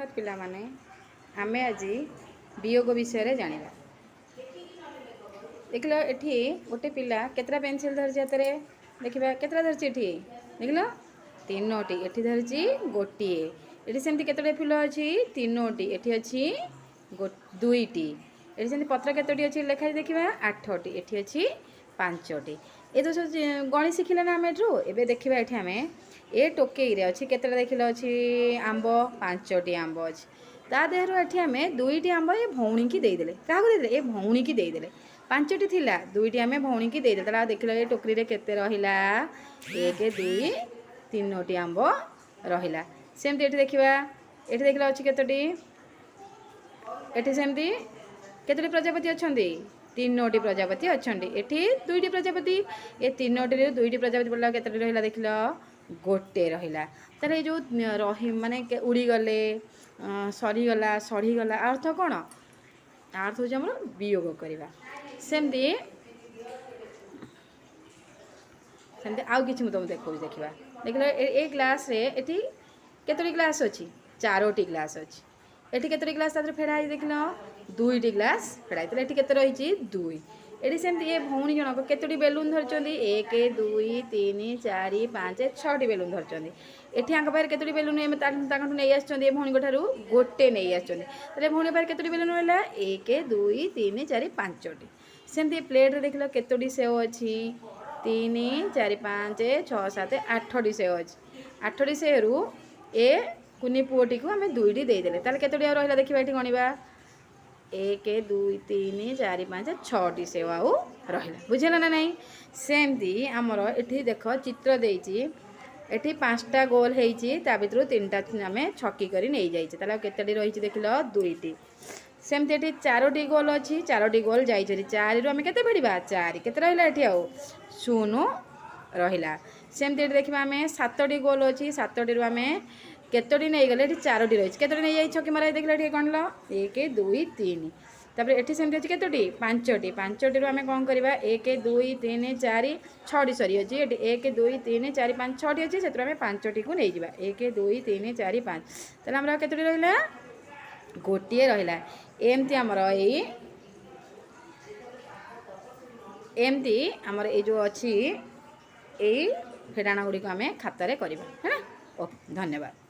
सुप्रभात पिला माने आमे आज वियोग विषय जानिबा। देख लो एठी गोटे पिला केतरा पेंसिल धरछि हातरे देखिबा केतरा धरछि एठी देखलो तीनोटी एठी धरछि गोटिए एठी सेमति केतटे फुल अछि तीनोटी एठी अछि दुईटी एठी सेमति पत्र केतोटी अछि लेखा देखिबा आठटी एठी अछि पांचटी ए तो सब गणि शिखिले ना हम एठू एबे देखिबा एठी हमें ए टोकेई रे अछि केतरा देखिलो अछि आंब पांचटी आंब अछि ता देहरो एठी हमें दुईटी आंब ए भौणी की देई देले काहा को देई देले ए भौणी की देई देले पांचटी थिला दुईटी हमें भौणी की देई देले तला देखिलो ए टोकरी रे केते रहिला 1 2 तीनोटी आंब रहिला सेमति एठी देखिबा एठी देखिलो अछि केतोटी एठी सेमति केतोटी प्रजापति अछंदी तीनोटी प्रजापति अछंदी एठी दुईटी प्रजापति ए तीनोटी रे दुईटी प्रजापति बोला केतोटी रहिला देखिलो गोटे रहिला तारे जो रही माने उड़ी गले सरी गला सड़ी गला अर्थ कोन अर्थ हो हमर वियोग करबा सेमति सेमति आउ किछि म तुम देखो देखिबा देखलो ए ग्लास रे एठी केतोटी ग्लास अछि चारोटी ग्लास अछि एठी केतोटी ग्लास तादरे फेडा है देखलो दुईटी ग्लास फेडा है एठी केते रहिछि दुई एठी सेमति ए भौणी जनक केतोटी बेलून धरचंदी 1 2 3 4 5 6टी बेलून धरचंदी एठी आंक पारे केतोटी बेलून एमे ताकंटू नै आछचंदी ए भौणी गोठारू गोटे नै आछचंदी तले भौणी पारे केतोटी बेलून रहला 1 2 3 4 5टी सेमति प्लेट रे देखलो केतोटी सेव अछि 3 4 5 6 7 8टी सेव अछि 8टी सेहरू ए कुनी पुओटी को हमें दुईटी दे देले ताले केतोटी आ रहला देखिबा एठी गणिबा 1 2 3 4 5 6टी सेव आउ रहिला बुझेला ना नहीं सेमती हमर एठी देखो चित्र देइची एठी पांचटा गोल हेइची ता भितरु तीनटा हमें छक्की करी नै जाइची ताले केतडी रहिची देखिलो दुईटी सेमती एठी चारोटी गोल अछि चारोटी गोल जाइची 4 रु हमें केते फेडिबा 4 केते रहिला एठी आउ शून्य रहिला सेमती एठी देखिबा हमें सातटी गोल अछि सातटी रु हमें केतोटी नै गले एठी चारोटी रहिची केतोटी नै जाई छक्की मारै देखला एठी गणलो 1 2 3 तापर एठी सेमती अछि केतोटी पांचटी पांचटी रु हमें कोन करबा 1 2 3 4 6टी सरी अछि एठी 1 2 3 4 5 6टी अछि सेतर हमें पांचटी को नै जिबा 1 2 3 4 5 तले हमरा केतोटी रहिला गोटिए रहिला एमती हमर एमती हमर ए जो अछि ए फेडाणा गुडी को हमें खाता रे करबा है ना ओके धन्यवाद।